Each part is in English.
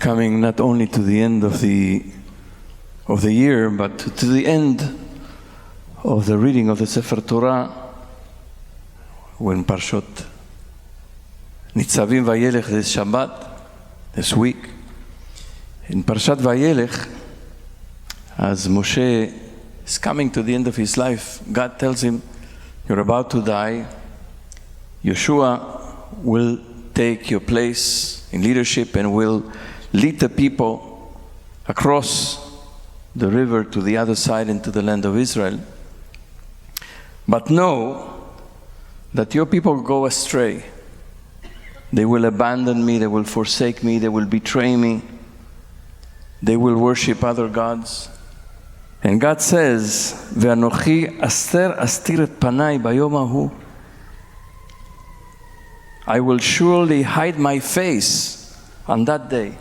coming not only to the end of the year, but to the end of the reading of the Sefer Torah, when Parshot Nitzavim Vayelech, this Shabbat, this week. In Parshat Vayelech, as Moshe is coming to the end of his life, God tells him, you're about to die. Yeshua will take your place in leadership and will lead the people across the river to the other side into the land of Israel. But know that your people go astray. They will abandon me, they will forsake me, they will betray me, they will worship other gods. And God says, Ve'anochi aster astir et panai bayom hahu. I will surely hide my face on that day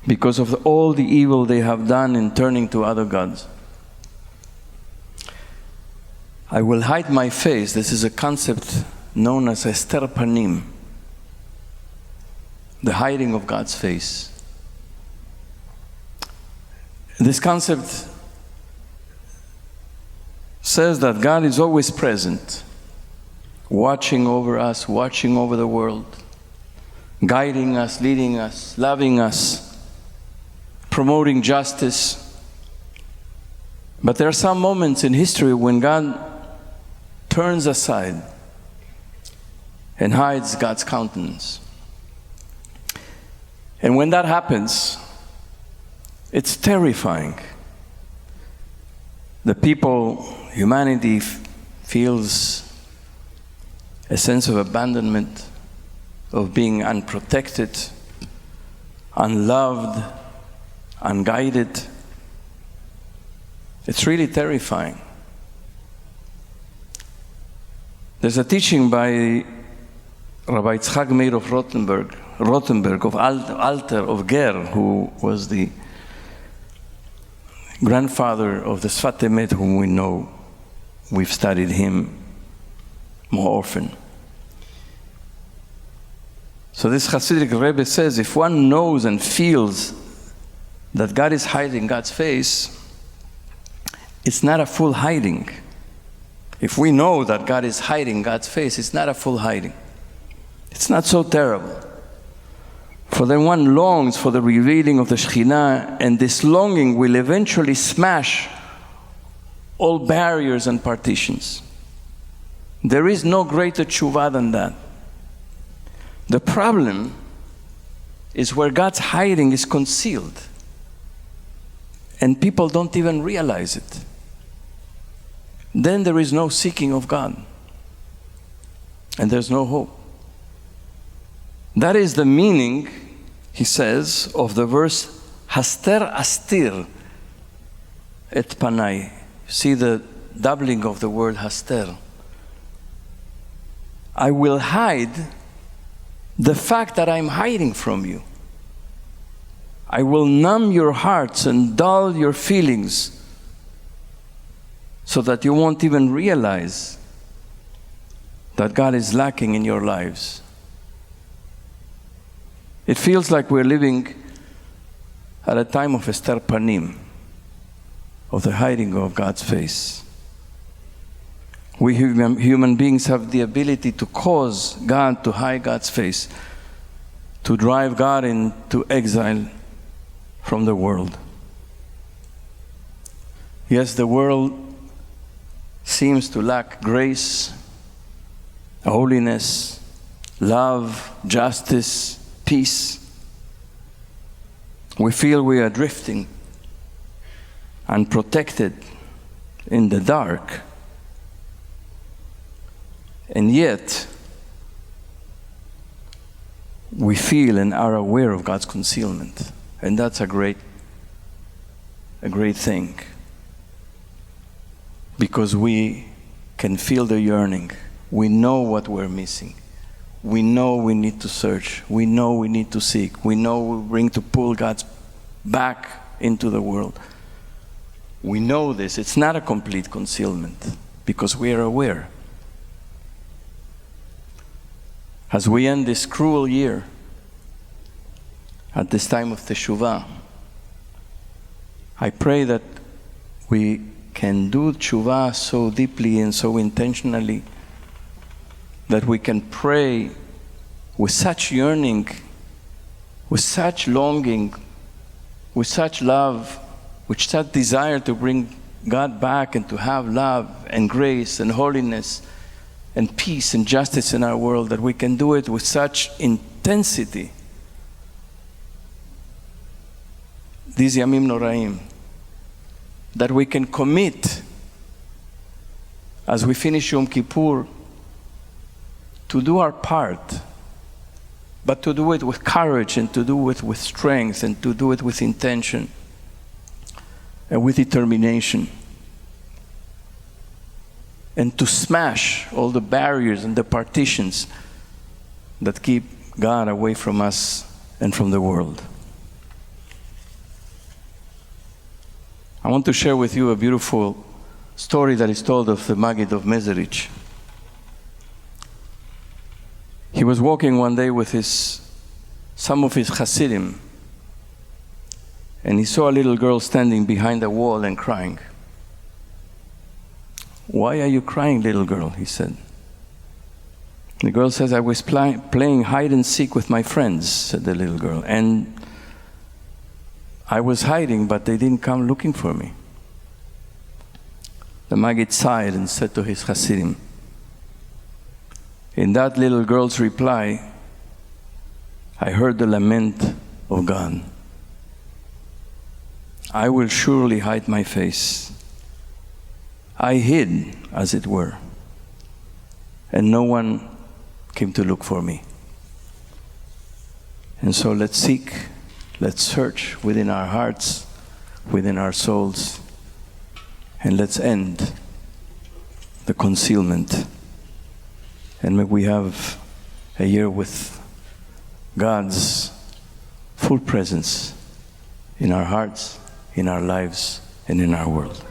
because of all the evil they have done in turning to other gods. I will hide my face. This is a concept known as Ester Panim, the hiding of God's face. This concept says that God is always present, watching over us, watching over the world, guiding us, leading us, loving us, promoting justice. But there are some moments in history when God turns aside and hides God's countenance. And when that happens, it's terrifying. The people, humanity feels a sense of abandonment, of being unprotected, unloved, unguided. It's really terrifying. There's a teaching by Rabbi Yitzchak Meir of Rothenburg of Alter of Ger, who was the grandfather of the Sfat Emet, whom we know. We've studied him more often. So this Hasidic Rebbe says, if one knows and feels that God is hiding God's face, it's not a full hiding. If we know that God is hiding God's face, it's not a full hiding. It's not so terrible. For then one longs for the revealing of the Shekhinah, and this longing will eventually smash all barriers and partitions. There is no greater tshuva than that. The problem is where God's hiding is concealed, and people don't even realize it. Then there is no seeking of God, and there's no hope. That is the meaning, he says, of the verse, Haster astir et panai. See the doubling of the word haster. I will hide the fact that I'm hiding from you. I will numb your hearts and dull your feelings so that you won't even realize that God is lacking in your lives. It feels like we're living at a time of Ester Panim, of the hiding of God's face. We human beings have the ability to cause God to hide God's face, to drive God into exile from the world. Yes, the world seems to lack grace, holiness, love, justice, peace. We feel we are drifting, unprotected, in the dark. And yet, we feel and are aware of God's concealment. And that's a great thing. Because we can feel the yearning. We know what we're missing. We know we need to search. We know we need to seek. We know we need to pull God back into the world. We know this. It's not a complete concealment because we are aware. As we end this cruel year, at this time of Teshuvah. I pray that we can do Teshuvah so deeply and so intentionally that we can pray with such yearning, with such longing, with such love, with such desire to bring God back and to have love and grace and holiness and peace and justice in our world, that we can do it with such intensity. These Yamim Noraim, that we can commit as we finish Yom Kippur to do our part, but to do it with courage and to do it with strength and to do it with intention and with determination, and to smash all the barriers and the partitions that keep God away from us and from the world. I want to share with you a beautiful story that is told of the Maggid of Mezerich. He was walking one day with some of his Hasidim, and he saw a little girl standing behind a wall and crying. "Why are you crying, little girl?" he said. The girl says, "I was playing hide and seek with my friends," said the little girl, "and I was hiding, but they didn't come looking for me." The Maggid sighed and said to his Hasidim, in that little girl's reply, I heard the lament of God. I will surely hide my face. I hid, as it were, and no one came to look for me. And so let's seek, let's search within our hearts, within our souls, and let's end the concealment. And may we have a year with God's full presence in our hearts, in our lives, and in our world.